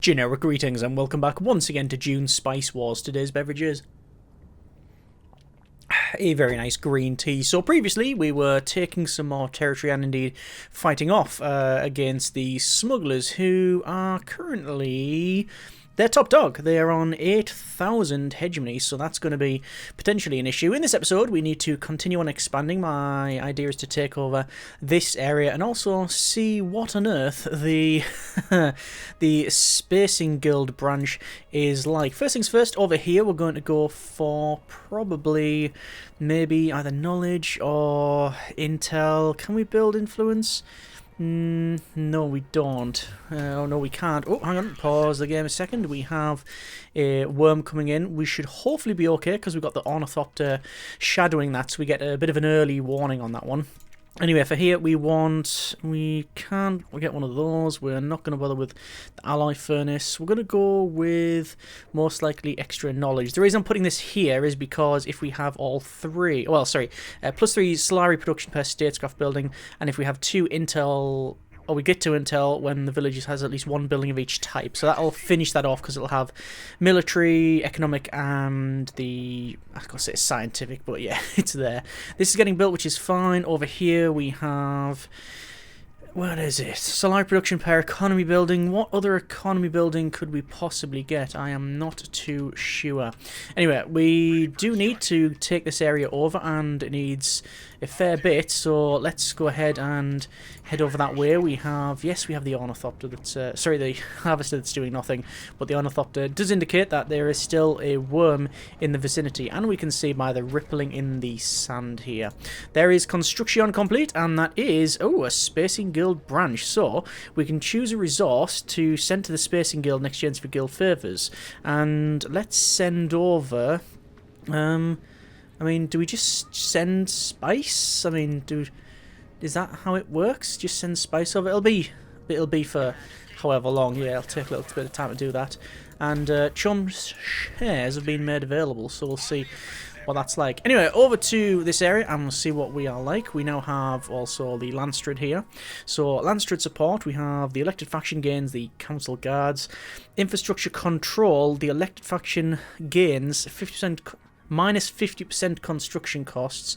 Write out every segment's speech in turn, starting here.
Generic greetings and welcome back once again to Dune Spice Wars. Today's beverage is a very nice green tea. So previously we were taking some more territory and indeed fighting off against the smugglers who are currently... They're top dog. They are on 8,000 hegemony, so that's going to be potentially an issue. In this episode, we need to continue on expanding. My idea is to take over this area and also see what on earth the the Spacing Guild branch is like. First things first, over here we're going to go for probably maybe either knowledge or intel. Can we build influence? No, we don't. Oh, no, we can't. Oh, hang on. Pause the game a second. We have a worm coming in. We should hopefully be okay because we've got the Ornithopter shadowing that, so we get a bit of an early warning on that one. Anyway, for here, we get one of those. We're not going to bother with the alloy furnace. We're going to go with most likely extra knowledge. The reason I'm putting this here is because if we have all three, well, sorry, +3 Solari production per statecraft building, and if we have 2 intel, or we get to intel when the village has at least 1 building of each type. So that'll finish that off because it'll have military, economic, and the, I was going to say scientific, but yeah, it's there. This is getting built, which is fine. Over here we have... What is it? Solar production per economy building. What other economy building could we possibly get? I am not too sure. Anyway, we do need to take this area over, and it needs a fair bit, so let's go ahead and head over that way. We have, yes, we have the Ornithopter that's, sorry, the Harvester that's doing nothing, but the Ornithopter does indicate that there is still a worm in the vicinity, and we can see by the rippling in the sand here. There is construction complete, and that is, oh, a Spacing Guild branch, so we can choose a resource to send to the Spacing Guild in exchange for guild favours, and let's send over, I mean, do we just send spice? I mean, is that how it works? Just send spice over? It'll be for however long. Yeah, it'll take a little bit of time to do that. And Chum's shares have been made available, so we'll see what that's like. Anyway, over to this area and we'll see what we are like. We now have also the Landstraad here. So Landstraad support, we have the elected faction gains the council guards. Infrastructure control, the elected faction gains 50%... minus 50% construction costs,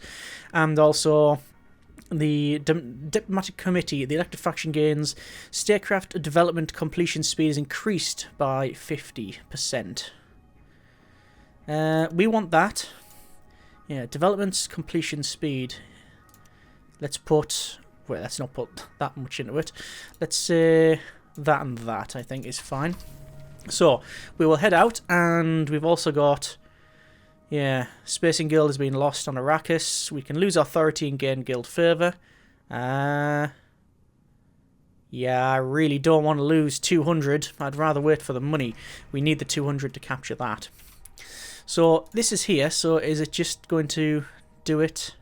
and also the diplomatic committee, the elected faction gains statecraft development completion speed is increased by 50%. We want that. Yeah, development completion speed. Let's put, well, let's not put that much into it. Let's say that and that, I think is fine. So we will head out, and we've also got, yeah, Spacing Guild has been lost on Arrakis. We can lose authority and gain guild favour. Yeah, I really don't want to lose 200. I'd rather wait for the money. We need the 200 to capture that. So this is here. So is it just going to do it?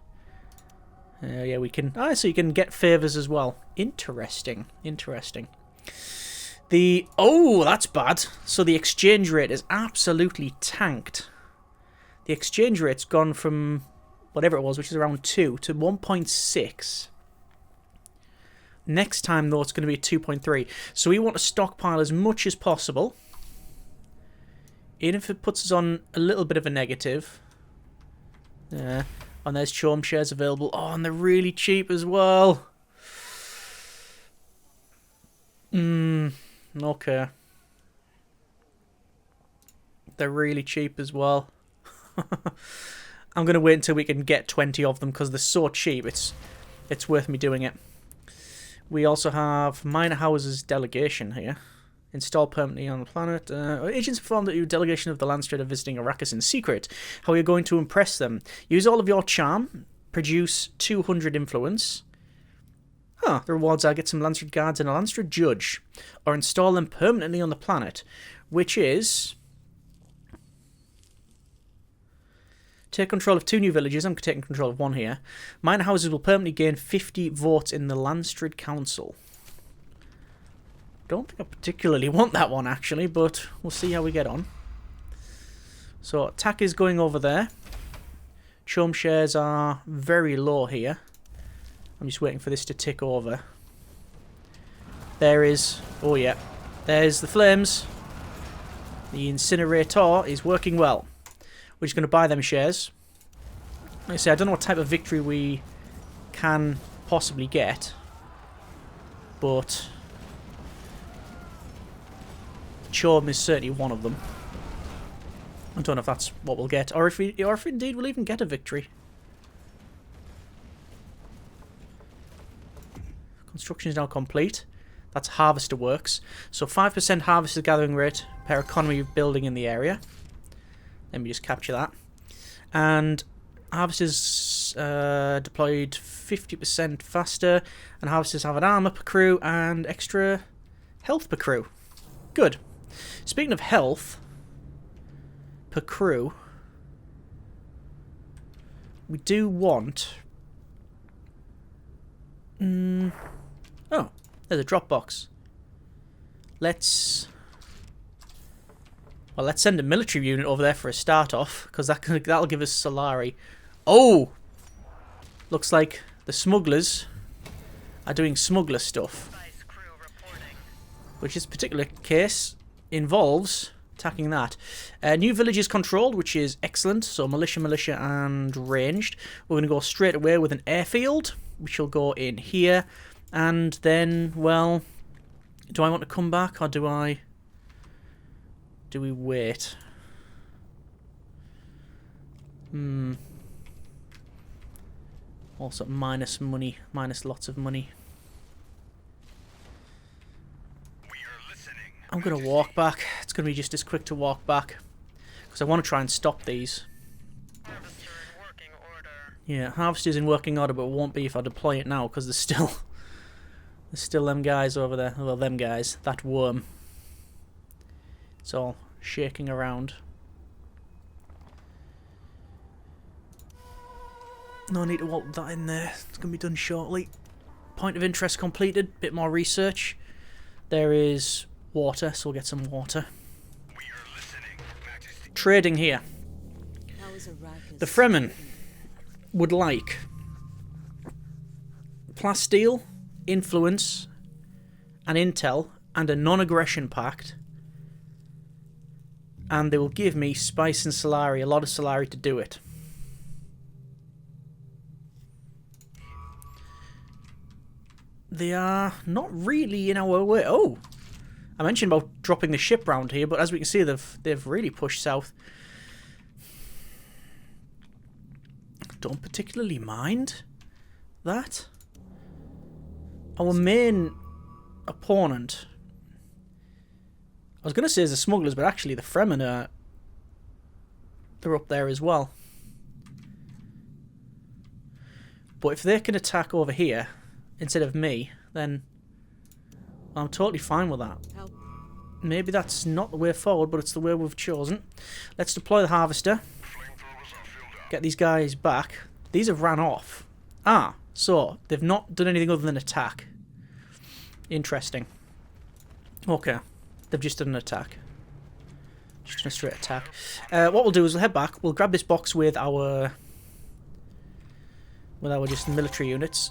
Yeah, we can. Ah, so you can get favours as well. Interesting. Interesting. Oh, that's bad. So the exchange rate is absolutely tanked. The exchange rate's gone from whatever it was, which is around 2, to 1.6. Next time, though, it's going to be 2.3. So we want to stockpile as much as possible. Even if it puts us on a little bit of a negative. Yeah. And there's Chom shares available. Oh, and they're really cheap as well. Okay. They're really cheap as well. I'm going to wait until we can get 20 of them because they're so cheap. It's worth me doing it. We also have Minor Houses Delegation here. Install permanently on the planet. Agents informed that your delegation of the Landstraad are visiting Arrakis in secret. How are you going to impress them? Use all of your charm. Produce 200 influence. The rewards are get some Landstraad guards and a Landstraad judge. Or install them permanently on the planet. Which is... take control of 2 new villages. I'm taking control of 1 here. Minor houses will permanently gain 50 votes in the Landstraad Council. Don't think I particularly want that one, actually, but we'll see how we get on. So, attack is going over there. Chom shares are very low here. I'm just waiting for this to tick over. There is... oh, yeah. There's the flames. The incinerator is working well. We're just going to buy them shares. Like I say, I don't know what type of victory we can possibly get, but Chorm is certainly one of them. I don't know if that's what we'll get, or if indeed we'll even get a victory. Construction is now complete. That's harvester works. So 5% harvester gathering rate per economy of building in the area. Let me just capture that. And harvesters deployed 50% faster, and harvesters have an armor per crew and extra health per crew. Good. Speaking of health per crew, we do want... Oh, there's a drop box. Let's send a military unit over there for a start off, because that'll give us Solari. Oh! Looks like the smugglers are doing smuggler stuff. Which this particular case involves attacking that. New village is controlled, which is excellent. So militia, and ranged. We're going to go straight away with an airfield, which will go in here. And then, well, do I want to come back, or do we wait? Also minus money, minus lots of money. I'm going to walk back. It's going to be just as quick to walk back, because I want to try and stop these. Yeah, harvester's in working order, but it won't be if I deploy it now, because there's still them guys over there. Well, them guys. That worm. It's all shaking around. No need to walk that in there. It's going to be done shortly. Point of interest completed. Bit more research. There is water, so we'll get some water. Trading here. The Fremen would like plasteel, influence, and intel, and a non-aggression pact. And they will give me spice and Solari, a lot of Solari to do it. They are not really in our way. Oh! I mentioned about dropping the ship round here, but as we can see, they've really pushed south. Don't particularly mind that. Our main opponent, I was going to say is the smugglers, but actually the Fremen they're up there as well. But if they can attack over here instead of me, then I'm totally fine with that. Maybe that's not the way forward, but it's the way we've chosen. Let's deploy the harvester. Get these guys back. These have ran off. Ah, so they've not done anything other than attack. Interesting. Okay, they've just done an attack. Just a straight attack. What we'll do is we'll head back. We'll grab this box with our just military units.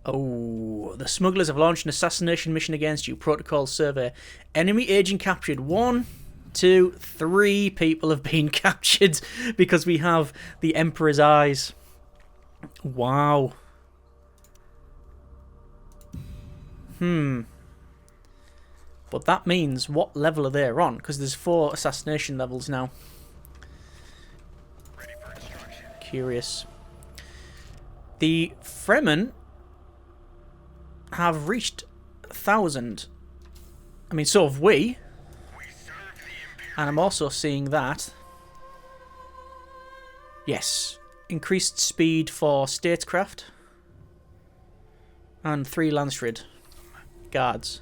Oh, the smugglers have launched an assassination mission against you. Protocol survey. Enemy agent captured. 1, 2, 3 people have been captured because we have the Emperor's eyes. Wow. But that means what level are they on? Because there's 4 assassination levels now. Curious. The Fremen have reached 1,000. I mean, so have we. And I'm also seeing that. Yes. Increased speed for statecraft. And 3 Landstraad guards.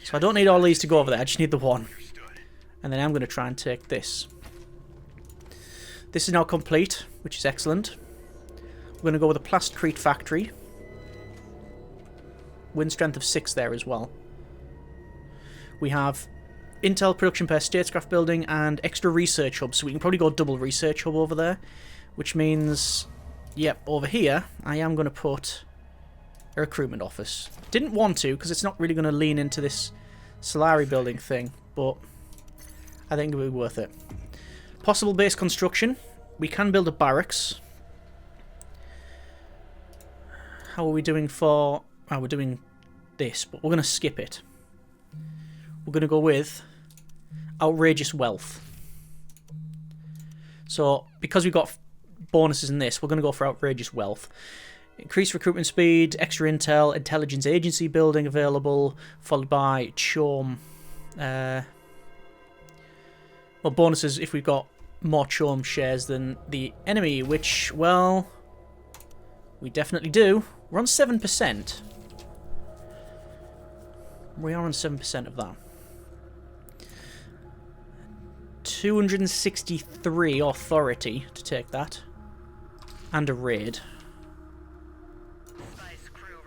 So I don't need all these to go over there. I just need the 1. And then I'm going to try and take this. This is now complete, which is excellent. We're going to go with a plastcrete factory. Wind strength of 6 there as well. We have intel production per statecraft building and extra research hub, so we can probably go double research hub over there, which means, yep, over here I am going to put a recruitment office. Didn't want to, because it's not really going to lean into this Solari building thing, but I think it would be worth it. Possible base construction. We can build a barracks. How are we doing for... Oh, we're doing this, but we're going to skip it. We're going to go with outrageous wealth. So, because we've got bonuses in this, we're going to go for outrageous wealth. Increased recruitment speed, extra intel, intelligence agency building available, followed by CHOAM. Well, bonuses if we've got more CHOAM shares than the enemy, which, well, we definitely do. We're on 7%. We are on 7% of that. 263 authority to take that. And a raid.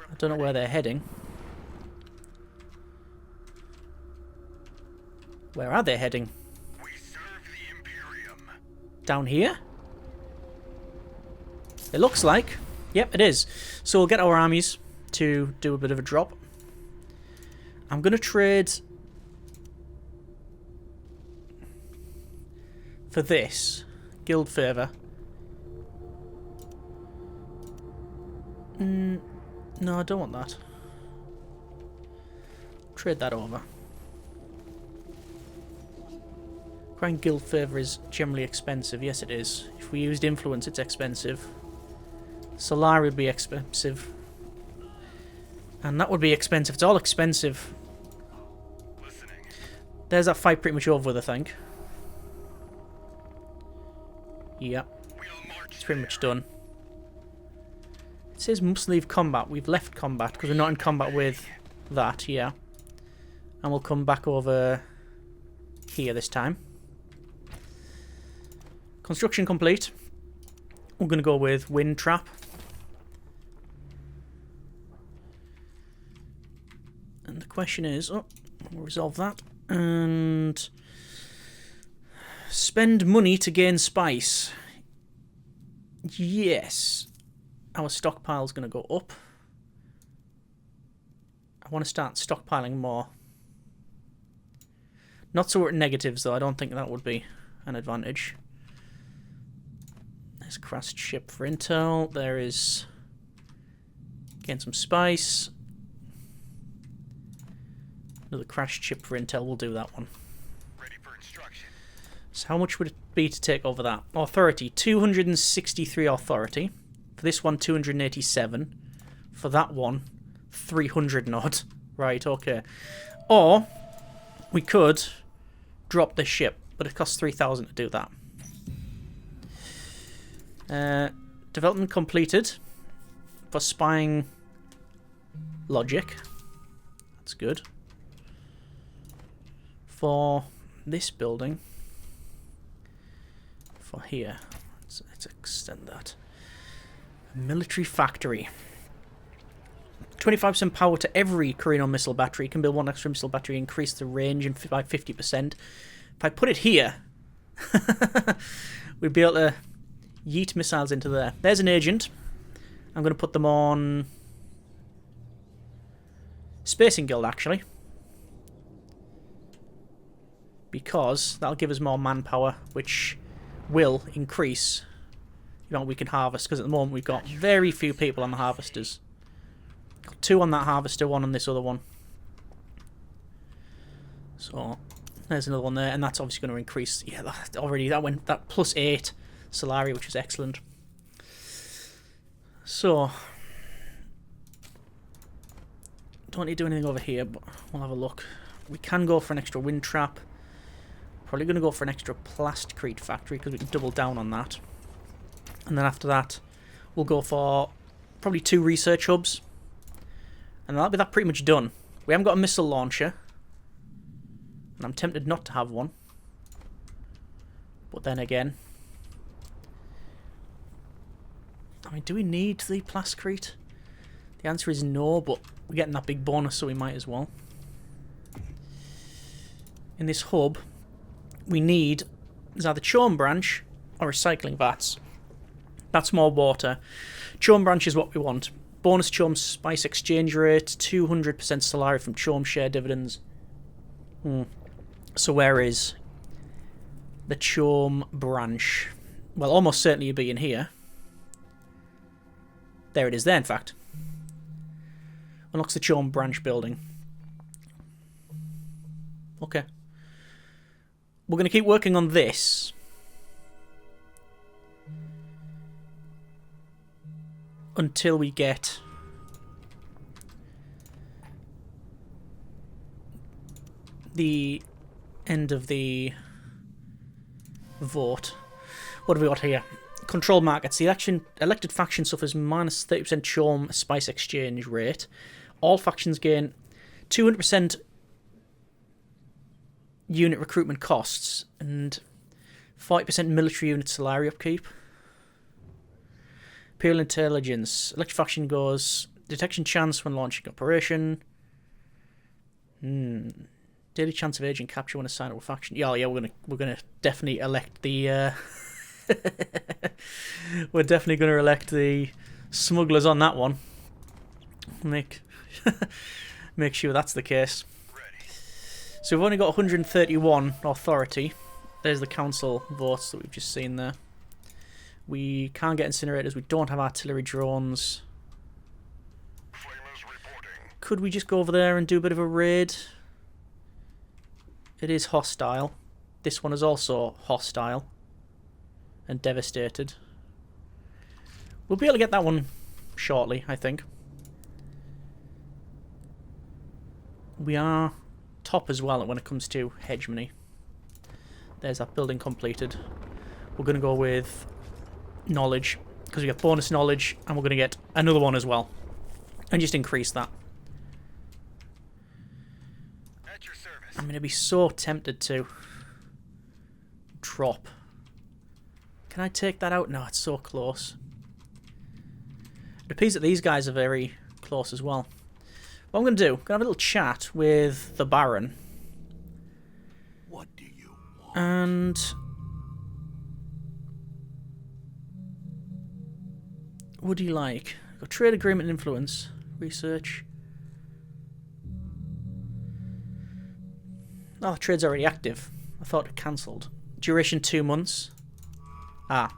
I don't know where they're heading. Where are they heading? We serve the Imperium. Down here? It looks like. Yep, it is. So we'll get our armies to do a bit of a drop. I'm going to trade for this. Guild favour. No, I don't want that. Trade that over. Grand guild favour is generally expensive. Yes, it is. If we used influence, it's expensive. Solari would be expensive. And that would be expensive. It's all expensive. Listening. There's that fight pretty much over with, I think. Yep. It's pretty much done. It says must leave combat. We've left combat because we're not in combat with that, yeah. And we'll come back over here this time. Construction complete. We're going to go with wind trap. And the question is, oh, we'll resolve that. And spend money to gain spice. Yes. Our stockpile's going to go up. I want to start stockpiling more. Not so we're at negatives, though. I don't think that would be an advantage. There's crashed ship for intel. There is... Gain some spice. Another crashed ship for intel. We'll do that one. Ready for instruction. So how much would it be to take over that? Authority. 263 authority. For this one, 287. For that one, 300 odd. Right, okay. Or, we could drop this ship, but it costs 3,000 to do that. Development completed for spying logic. That's good. For this building, for here, let's extend that. Military factory. 25% power to every Carino missile battery. You can build one extra missile battery, increase the range by 50%. If I put it here, we'd be able to yeet missiles into there. There's an agent. I'm going to put them on Spacing Guild, actually. Because that'll give us more manpower, which will increase the amount we can harvest. Because at the moment we've got very few people on the harvesters. Got 2 on that harvester, 1 on this other one. So there's another one there, and that's obviously going to increase. Yeah, that went that plus 8 Solari, which is excellent. So don't need to do anything over here, but we'll have a look. We can go for an extra wind trap. Probably going to go for an extra plastcrete factory because we can double down on that. And then after that, we'll go for probably 2 research hubs. And that'll be that pretty much done. We haven't got a missile launcher. And I'm tempted not to have one. But then again... I mean, do we need the plastcrete? The answer is no, but we're getting that big bonus, so we might as well. In this hub, we need... There's either CHOAM branch or recycling vats. That's more water. CHOAM branch is what we want. Bonus CHOAM spice exchange rate, 200% Solari from CHOAM share dividends. So where is the Chom branch? Well, almost certainly it'd be in here. There it is there, in fact. Unlocks the Chom branch building. Okay. We're going to keep working on this. Until we get the end of the vote. What have we got here? Control markets. The elected faction suffers minus 30% Chom spice exchange rate. All factions gain 200% unit recruitment costs and 40% military unit salary upkeep. Imperial intelligence. Elected faction goes detection chance when launching operation. Daily chance of agent capture when assigned to a faction. Yeah, we're gonna definitely elect the. We're definitely gonna elect the smugglers on that one. Make sure that's the case. So we've only got 131 authority. There's the council votes that we've just seen there. We can't get incinerators. We don't have artillery drones. Could we just go over there and do a bit of a raid? It is hostile. This one is also hostile and devastated. We'll be able to get that one shortly, I think. We are top as well when it comes to hegemony. There's that building completed. We're going to go with knowledge because we get bonus knowledge, and we're going to get another one as well, and just increase that. At your service. I'm going to be so tempted to drop. Can I take that out? No, it's so close. It appears that these guys are very close as well. What I'm going to do, I'm going to have a little chat with the Baron. What do you want? And what do you like? Got trade agreement influence, research. Oh, the trade's already active. I thought it cancelled. Duration 2 months. Ah. I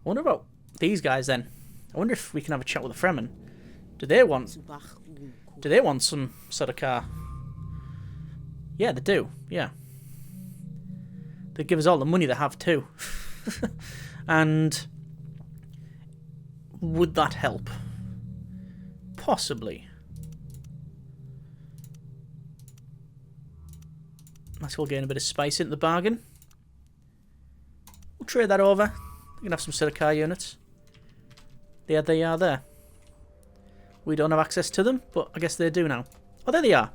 wonder about these guys then. I wonder if we can have a chat with the Fremen. Do they want some sort of car? Yeah, they do. Yeah. They give us all the money they have too. And would that help? Possibly. Nice, we'll gain a bit of spice into the bargain. We'll trade that over. We can have some Sidicar units. There they are there. We don't have access to them, but I guess they do now. Oh, there they are.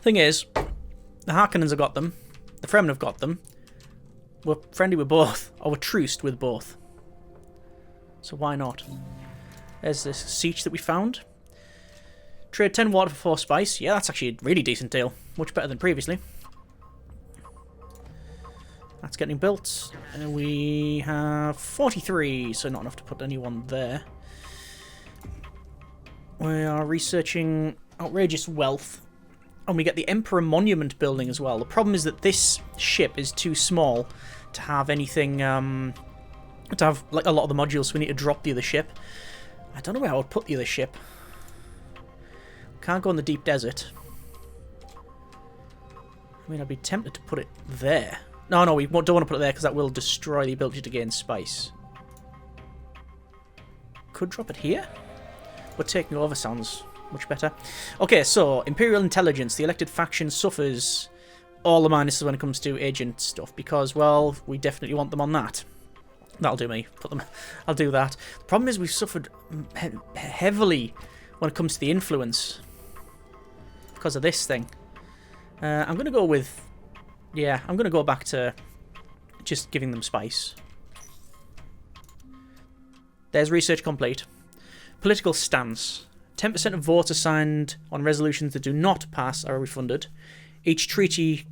Thing is, the Harkonnens have got them. The Fremen have got them. We're friendly with both. Or we're truced with both. So why not? There's this siege that we found. Trade 10 water for 4 spice. Yeah, that's actually a really decent deal. Much better than previously. That's getting built. And we have 43, so not enough to put anyone there. We are researching outrageous wealth. And we get the Emperor Monument building as well. The problem is that this ship is too small to have anything, to have like a lot of the modules, so we need to drop the other ship. I don't know where I would put the other ship. Can't go in the deep desert. I mean, I'd be tempted to put it there. No, we don't want to put it there because that will destroy the ability to gain spice. Could drop it here? But taking over sounds much better. Okay, so Imperial Intelligence. The elected faction suffers all the minuses when it comes to agent stuff because, well, we definitely want them on that. That'll do me. I'll do that. The problem is we've suffered heavily when it comes to the influence because of this thing. I'm going to go with... Yeah, I'm going to go back to just giving them spice. There's research complete. Political stance. 10% of votes assigned on resolutions that do not pass are refunded. Each treaty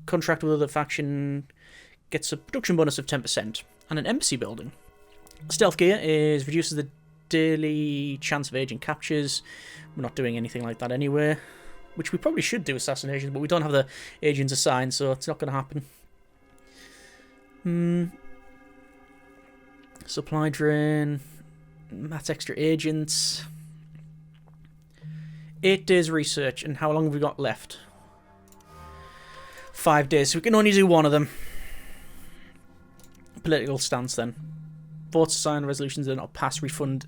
contract with other faction gets a production bonus of 10%. And an embassy building. Stealth gear reduces the daily chance of agent captures. We're not doing anything like that anyway. which we probably should do assassinations, but we don't have the agents assigned, so it's not going to happen. Supply drain. That's extra agents. 8 days research, and how long have we got left? 5 days, so we can only do one of them. Political stance then. Votes assigned, resolutions that are not passed, refund,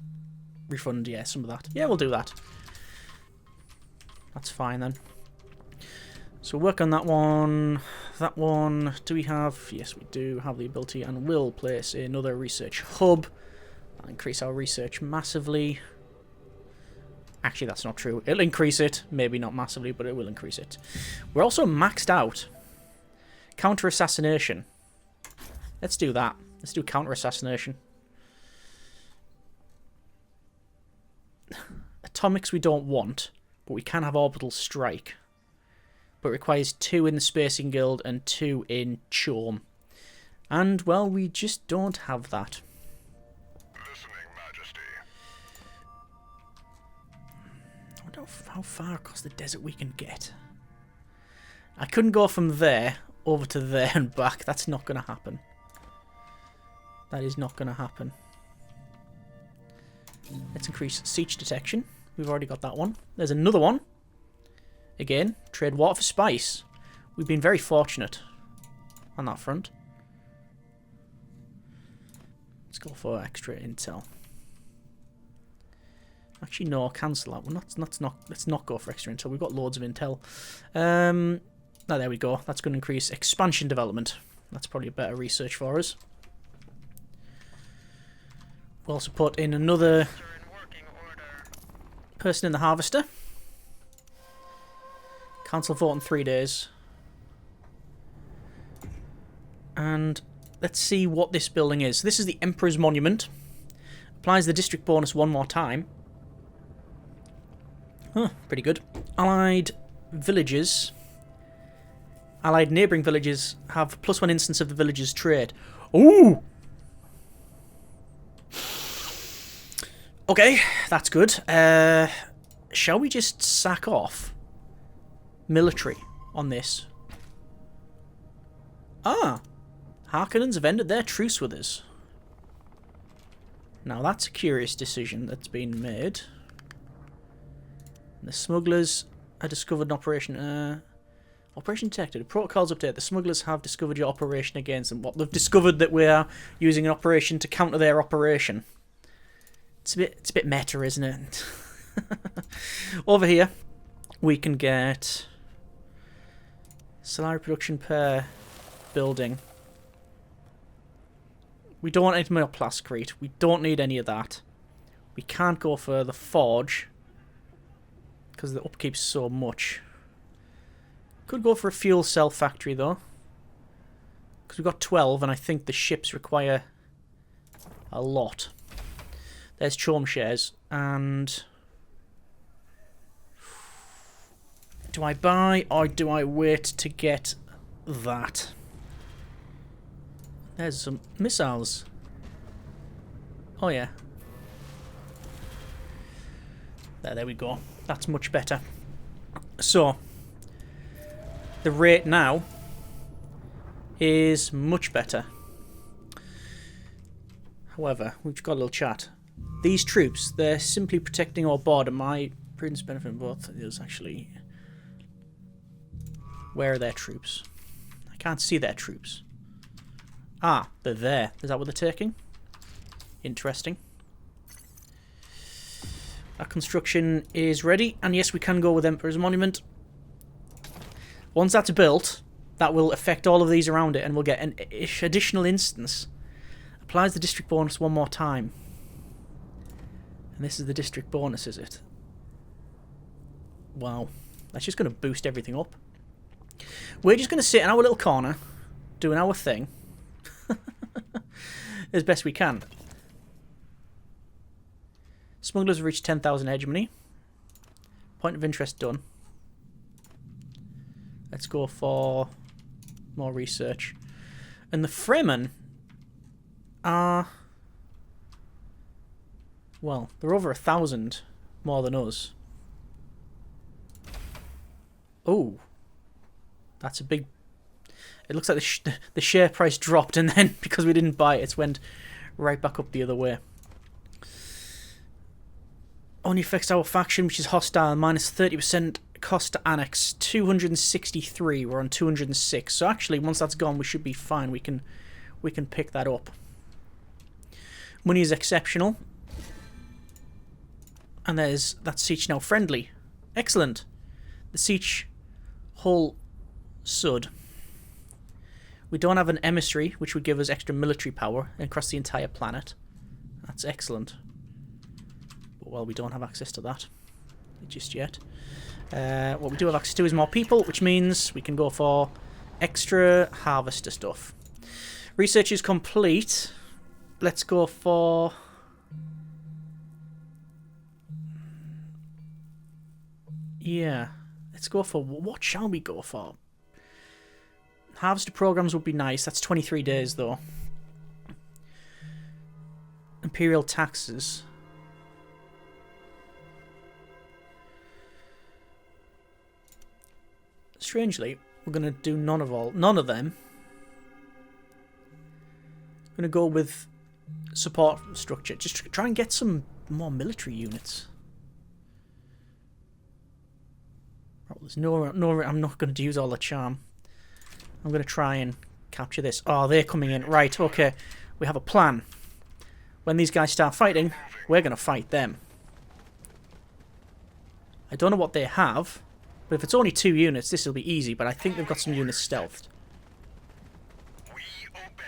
yeah, some of that. Yeah, we'll do that. That's fine then. So work on that one. That one, do we have? Yes, we do have the ability, and will place another research hub. That'll increase our research massively. Actually, that's not true. It'll increase it. Maybe not massively, but it will increase it. We're also maxed out. Counter-assassination. Let's do that. Let's do counter-assassination. Atomics we don't want, but we can have orbital strike. But it requires 2 in the Spacing Guild and 2 in Chorm. And, well, we just don't have that. Listening, Majesty. I wonder how far across the desert we can get. I couldn't go from there over to there and back. That's not going to happen. That is not going to happen. Let's increase siege detection. We've already got that one. There's another one. Again, trade water for spice. We've been very fortunate on that front. Let's go for extra intel. Actually, no, cancel that one. Let's not go for extra intel. We've got loads of intel. Oh, there we go. That's going to increase expansion development. That's probably a better research for us. We'll also put in another person in the harvester. Council vote in 3 days. And let's see what this building is. This is the Emperor's Monument. Applies the district bonus one more time. Huh, pretty good. Allied villages. Allied neighbouring villages have +1 instance of the village's trade. Ooh! Okay, that's good. Shall we just sack off military on this? Ah! Harkonnens have ended their truce with us. Now that's a curious decision that's been made. The smugglers have discovered an operation. Operation detected. A protocols update. The smugglers have discovered your operation against them. What? They've discovered that we are using an operation to counter their operation. It's a bit meta, isn't it? Over here, we can get salary production per building. We don't want any more plascrete. We don't need any of that. We can't go for the forge because the upkeep's so much. Could go for a fuel cell factory though, because we've got 12 and I think the ships require a lot. There's Chorm shares, and do I buy or do I wait to get that? There's some missiles. Oh yeah. There we go. That's much better. So, the rate now is much better. However, we've got a little chat. These troops, they're simply protecting our border. My prudence benefit in both is actually... Where are their troops? I can't see their troops. Ah, they're there. Is that what they're taking? Interesting. Our construction is ready. And yes, we can go with Emperor's Monument. Once that's built, that will affect all of these around it. And we'll get an additional instance. Applies the district bonus one more time. And this is the district bonus, is it? Wow. That's just going to boost everything up. We're just going to sit in our little corner, doing our thing. As best we can. Smugglers have reached 10,000 hegemony. Point of interest done. Let's go for more research. And the Fremen are... Well, they're over 1,000 more than us. Oh, that's a big... It looks like the share price dropped, and then because we didn't buy it, it's went right back up the other way. Only affects our faction, which is hostile, minus 30% cost to annex. 263, we're on 206. So actually, once that's gone, we should be fine. We can pick that up. Money is exceptional. And that siege now friendly. Excellent. The siege hull sud. We don't have an emissary, which would give us extra military power across the entire planet. That's excellent. But, well, we don't have access to that just yet. What we do have access to is more people, which means we can go for extra harvester stuff. Research is complete. Let's go for... Yeah. Let's go for... What shall we go for? Harvester programs would be nice. That's 23 days, though. Imperial taxes. Strangely, we're going to do none of them. I'm going to go with support structure. Just try and get some more military units. Oh, there's no. I'm not going to use all the charm. I'm going to try and capture this. Oh, they're coming in. Right, okay. We have a plan. When these guys start fighting, we're going to fight them. I don't know what they have, but if it's only 2 units, this will be easy, but I think they've got some units stealthed. We obey.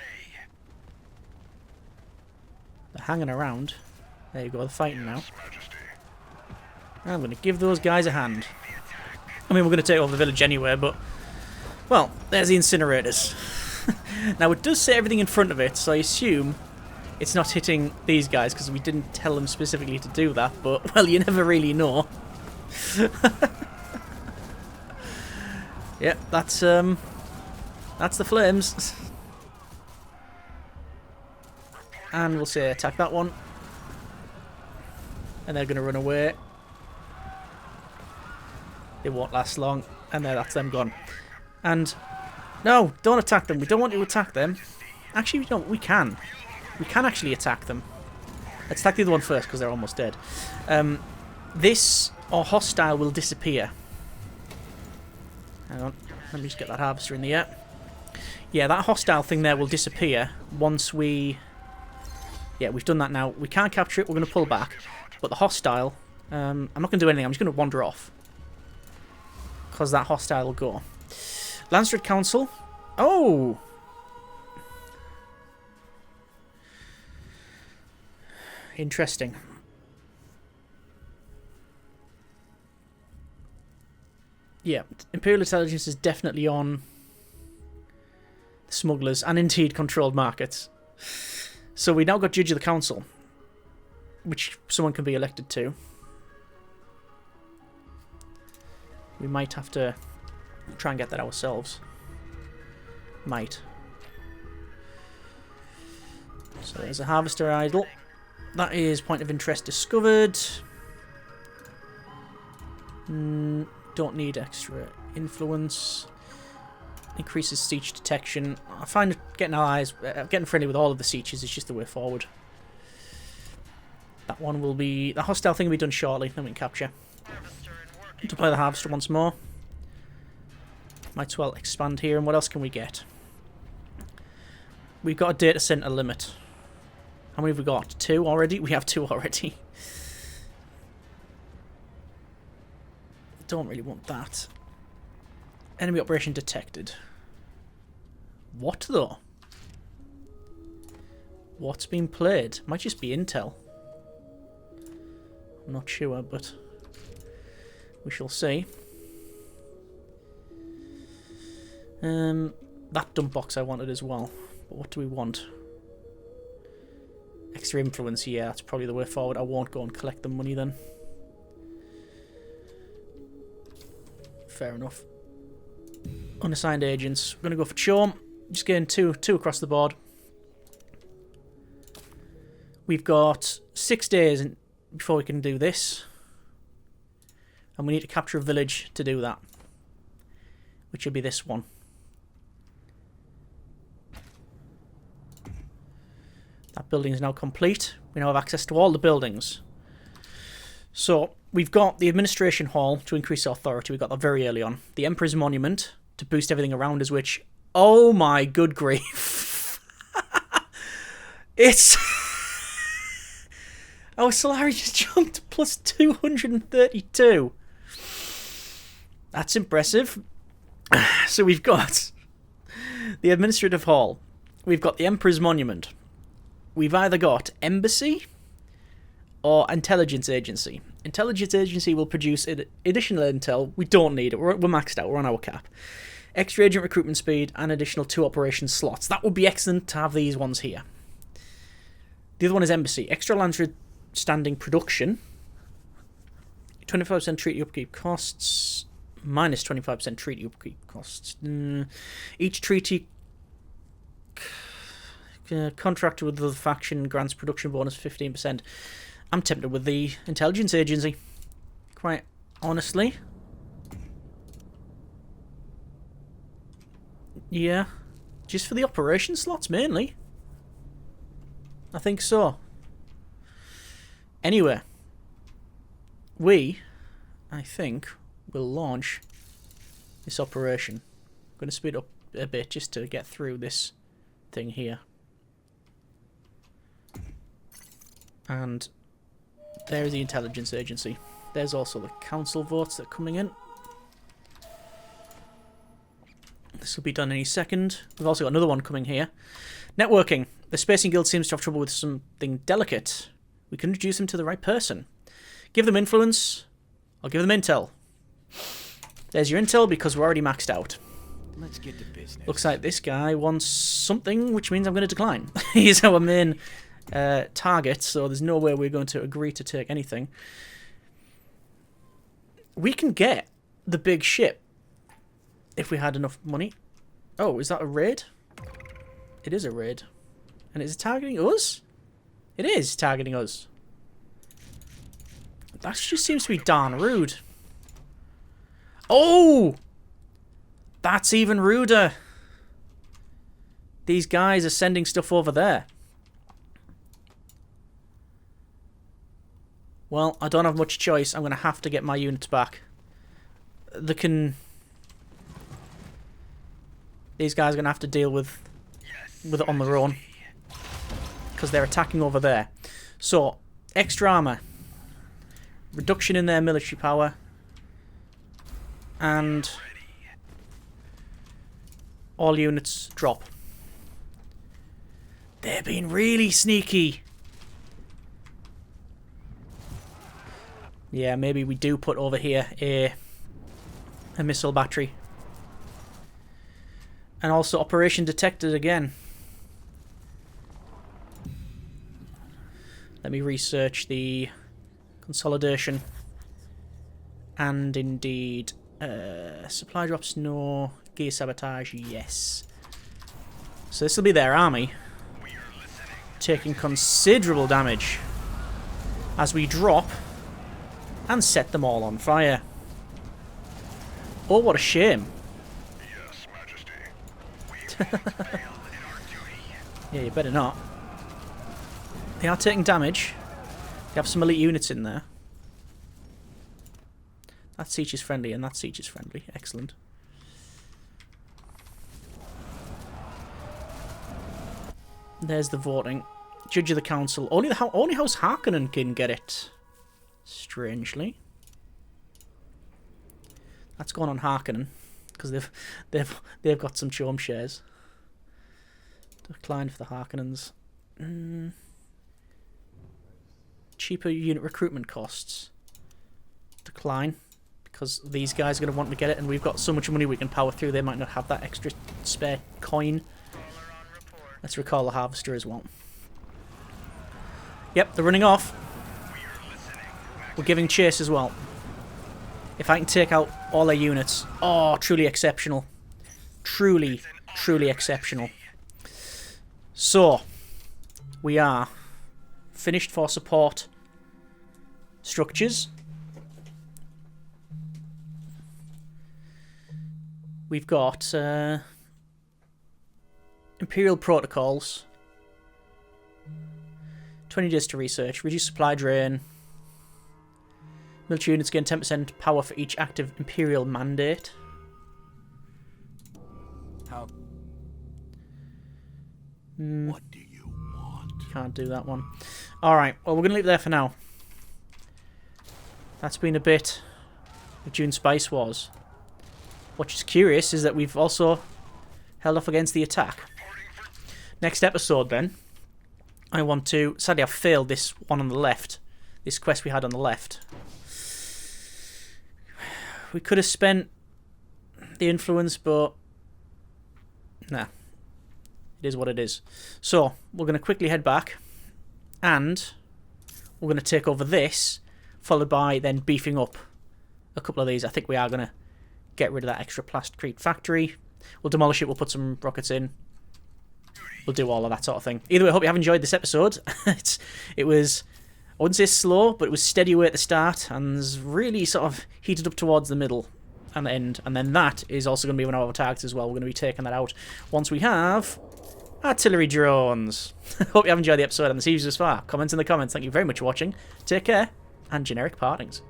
They're hanging around. There you go, they're fighting now. Majesty. I'm going to give those guys a hand. I mean, we're going to take over the village anyway, but... Well, there's the incinerators. Now, it does say everything in front of it, so I assume it's not hitting these guys, because we didn't tell them specifically to do that, but, well, you never really know. Yep, that's the flames. And we'll say attack that one. And they're going to run away. They won't last long. And there, that's them gone. And, no, don't attack them. We don't want to attack them. Actually, we can. We can actually attack them. Let's attack the other one first, because they're almost dead. This, or hostile, will disappear. Hang on. Let me just get that harvester in the air. Yeah, that hostile thing there will disappear once we... Yeah, we've done that now. We can't capture it. We're going to pull back. But the hostile... I'm not going to do anything. I'm just going to wander off. Because that hostile will go. Landstraad Council. Oh! Interesting. Yeah, Imperial Intelligence is definitely on the smugglers and indeed controlled markets. So we now got Judge of the Council, which someone can be elected to. We might have to try and get that ourselves. Might. So there's a harvester idol. That is point of interest discovered. Don't need extra influence. Increases siege detection. I find getting allies, getting friendly with all of the sieges is just the way forward. That one will be... The hostile thing will be done shortly, then we can capture. Deploy the harvester once more. Might as well expand here. And what else can we get? We've got a data center limit. How many have we got? 2 already? We have 2 already. Don't really want that. Enemy operation detected. What though? What's been played? Might just be intel. I'm not sure, but we shall see. That dump box I wanted as well. But what do we want? Extra influence, yeah, that's probably the way forward. I won't go and collect the money then. Fair enough. Unassigned agents. We're going to go for Chom. Just getting two across the board. We've got 6 days before we can do this. And we need to capture a village to do that. which will be this one. That building is now complete. We now have access to all the buildings. So, we've got the administration hall to increase authority. We got that very early on. The Emperor's Monument to boost everything around us, which... Oh my good grief. It's... Our salary just jumped to plus 232. That's impressive. So we've got the Administrative Hall. We've got the Emperor's Monument. We've either got Embassy or Intelligence Agency. Intelligence Agency will produce additional intel. We don't need it. We're maxed out. We're on our cap. Extra agent recruitment speed and additional 2 operation slots. That would be excellent to have these ones here. The other one is Embassy. Extra Landstraad standing production. 25% treaty upkeep costs. Minus 25% treaty upkeep costs. Each treaty contracted with the faction grants production bonus 15%. I'm tempted with the intelligence agency. Quite honestly. Yeah. Just for the operation slots mainly. I think so. Anyway. I think, will launch this operation. I'm going to speed up a bit just to get through this thing here. And there's the intelligence agency. There's also the council votes that are coming in. This will be done any second. We've also got another one coming here. Networking. The Spacing Guild seems to have trouble with something delicate. We can introduce them to the right person. Give them influence. I'll give them intel. There's your intel because we're already maxed out. Let's get to business. Looks like this guy wants something, which means I'm going to decline. He's our main target, so there's no way we're going to agree to take anything. We can get the big ship if we had enough money. Oh, is that a raid? It is a raid. And is it targeting us? It is targeting us. That just seems to be darn rude. Oh! That's even ruder. These guys are sending stuff over there. Well, I don't have much choice. I'm going to have to get my units back. These guys are going to have to deal with it on their own. Because they're attacking over there. So, extra armor. Reduction in their military power. And all units drop. They're being really sneaky. Yeah, maybe we do put over here a missile battery. And also operation detected again. Let me research the consolidation. And indeed, supply drops, no. Gear sabotage, yes. So this will be their army. Taking considerable damage as we drop and set them all on fire. Oh, what a shame. Yes, Majesty. We will not fail in our duty. Yeah, you better not. They are taking damage. They have some elite units in there. That siege is friendly and that siege is friendly. Excellent. There's the voting. Judge of the council. Only House Harkonnen can get it. Strangely. That's gone on Harkonnen because they've got some chome shares. Decline for the Harkonnens. Cheaper unit recruitment costs. Decline because these guys are going to want to get it, and we've got so much money we can power through. They might not have that extra spare coin. Let's recall the harvester as well. Yep, they're running off. We're giving chase as well. If I can take out all their units. Oh, truly exceptional. Truly, truly exceptional. So, we are finished for support structures. we've got Imperial Protocols. 20 days to research. Reduce supply drain. Military units gain 10% power for each active Imperial mandate. How? What do you want? Can't do that one. Alright, well, we're going to leave it there for now. That's been a bit of Dune Spice Wars. What's just curious is that we've also held off against the attack. Next episode, then, I want to... Sadly, I've failed this one on the left. This quest we had on the left. We could have spent the influence, but... Nah. It is what it is. So, we're going to quickly head back. And we're going to take over this, followed by then beefing up a couple of these. I think we are going to get rid of that extra Plastcrete factory. We'll demolish it, we'll put some rockets in. We'll do all of that sort of thing. Either way, I hope you have enjoyed this episode. It was, I wouldn't say slow, but it was steady away at the start and really sort of heated up towards the middle and the end. And then that is also going to be one of our targets as well. We're going to be taking that out once we have artillery drones. Hope you have enjoyed the episode and the series thus far. Comments in the comments. Thank you very much for watching. Take care and generic partings.